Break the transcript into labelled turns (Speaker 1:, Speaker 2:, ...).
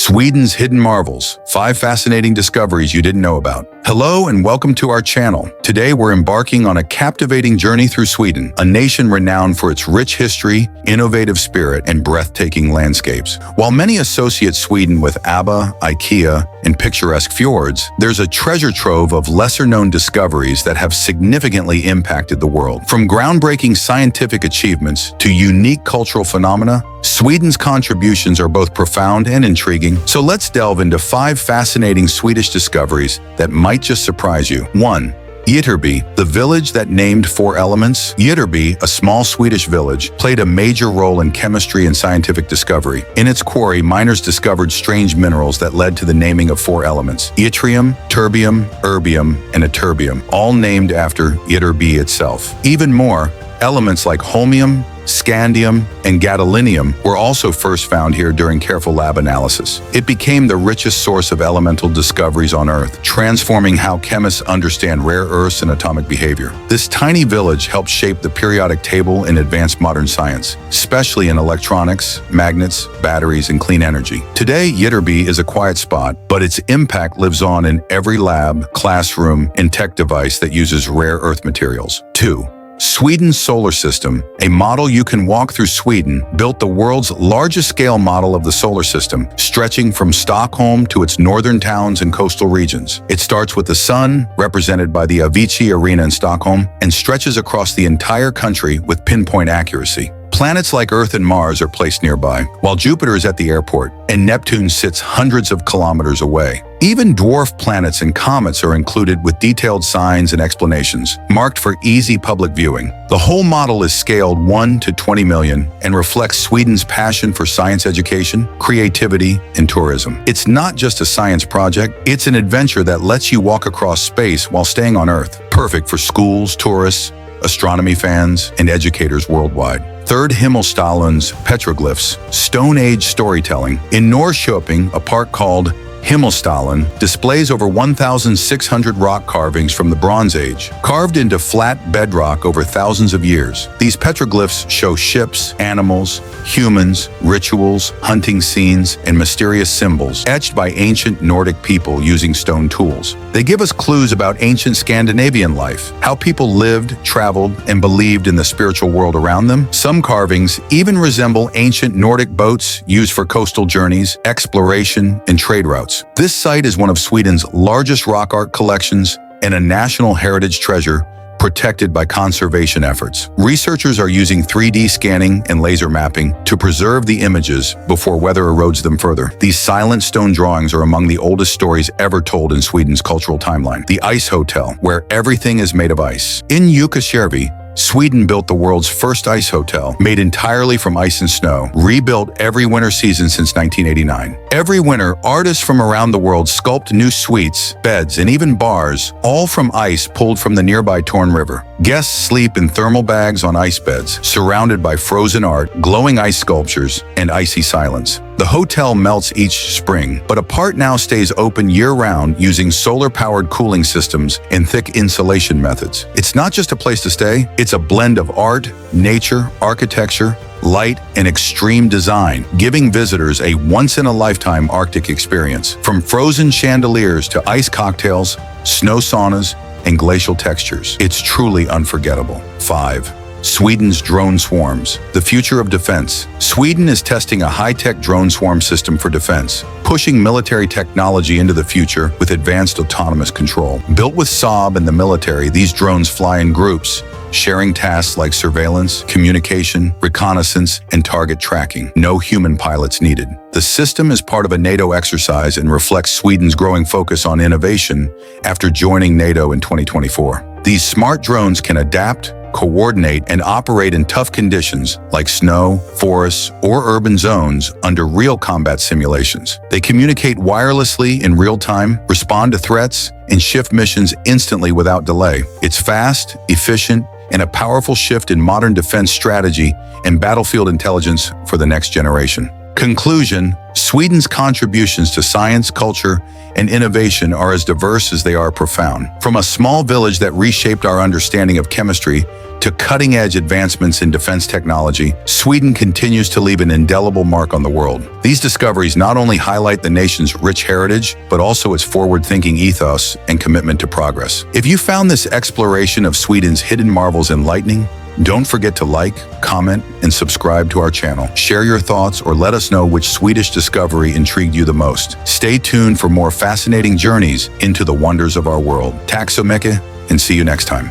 Speaker 1: Sweden's hidden marvels, 5 fascinating discoveries you didn't know about. Hello and welcome to our channel. Today we're embarking on a captivating journey through Sweden, a nation renowned for its rich history, innovative spirit, and breathtaking landscapes. While many associate Sweden with ABBA, IKEA, and picturesque fjords, there's a treasure trove of lesser-known discoveries that have significantly impacted the world. From groundbreaking scientific achievements to unique cultural phenomena, Sweden's contributions are both profound and intriguing. So let's delve into 5 fascinating Swedish discoveries that might just surprise you. 1. Ytterby, the village that named 4 elements. Ytterby, a small Swedish village, played a major role in chemistry and scientific discovery. In its quarry, miners discovered strange minerals that led to the naming of 4 elements: yttrium, terbium, erbium, and ytterbium, all named after Ytterby itself. Even more, elements like holmium, scandium, and gadolinium were also first found here during careful lab analysis. It became the richest source of elemental discoveries on Earth, transforming how chemists understand rare earths and atomic behavior. This tiny village helped shape the periodic table in advanced modern science, especially in electronics, magnets, batteries, and clean energy. Today, Ytterby is a quiet spot, but its impact lives on in every lab, classroom, and tech device that uses rare earth materials. 2. Sweden's solar system, a model you can walk through Sweden, built the world's largest scale model of the solar system, stretching from Stockholm to its northern towns and coastal regions. It starts with the sun, represented by the Avicii Arena in Stockholm, and stretches across the entire country with pinpoint accuracy. Planets like Earth and Mars are placed nearby, while Jupiter is at the airport, and Neptune sits hundreds of kilometers away. Even dwarf planets and comets are included with detailed signs and explanations, marked for easy public viewing. The whole model is scaled 1 to 20 million and reflects Sweden's passion for science education, creativity, and tourism. It's not just a science project, it's an adventure that lets you walk across space while staying on Earth, perfect for schools, tourists, astronomy fans, and educators worldwide. 3rd, Himlstads Petroglyphs, Stone Age storytelling. In Norrköping, a park called Himlstaden displays over 1,600 rock carvings from the Bronze Age, carved into flat bedrock over thousands of years. These petroglyphs show ships, animals, humans, rituals, hunting scenes, and mysterious symbols etched by ancient Nordic people using stone tools. They give us clues about ancient Scandinavian life, how people lived, traveled, and believed in the spiritual world around them. Some carvings even resemble ancient Nordic boats used for coastal journeys, exploration, and trade routes. This site is one of Sweden's largest rock art collections and a national heritage treasure protected by conservation efforts. Researchers are using 3D scanning and laser mapping to preserve the images before weather erodes them further. These silent stone drawings are among the oldest stories ever told in Sweden's cultural timeline. The Icehotel, where everything is made of ice. In Ytterby, Sweden built the world's first ice hotel, made entirely from ice and snow, rebuilt every winter season since 1989. Every winter, artists from around the world sculpt new suites, beds, and even bars, all from ice pulled from the nearby Torn River. Guests sleep in thermal bags on ice beds, surrounded by frozen art, glowing ice sculptures, and icy silence. The hotel melts each spring, but a part now stays open year-round using solar-powered cooling systems and thick insulation methods. It's not just a place to stay, it's a blend of art, nature, architecture, light, and extreme design, giving visitors a once-in-a-lifetime Arctic experience. From frozen chandeliers to ice cocktails, snow saunas, and glacial textures, it's truly unforgettable. 5. Sweden's drone swarms, the future of defense. Sweden is testing a high-tech drone swarm system for defense, pushing military technology into the future with advanced autonomous control. Built with Saab and the military, these drones fly in groups, sharing tasks like surveillance, communication, reconnaissance, and target tracking. No human pilots needed. The system is part of a NATO exercise and reflects Sweden's growing focus on innovation after joining NATO in 2024. These smart drones can adapt, coordinate, and operate in tough conditions like snow, forests, or urban zones under real combat simulations. They communicate wirelessly in real time, respond to threats, and shift missions instantly without delay. It's fast, efficient, and a powerful shift in modern defense strategy and battlefield intelligence for the next generation. Conclusion: Sweden's contributions to science, culture, and innovation are as diverse as they are profound. From a small village that reshaped our understanding of chemistry to cutting-edge advancements in defense technology, Sweden continues to leave an indelible mark on the world. These discoveries not only highlight the nation's rich heritage, but also its forward-thinking ethos and commitment to progress. If you found this exploration of Sweden's hidden marvels enlightening, don't forget to like, comment, and subscribe to our channel. Share your thoughts or let us know which Swedish discovery intrigued you the most. Stay tuned for more fascinating journeys into the wonders of our world. Tack så mycket, and see you next time.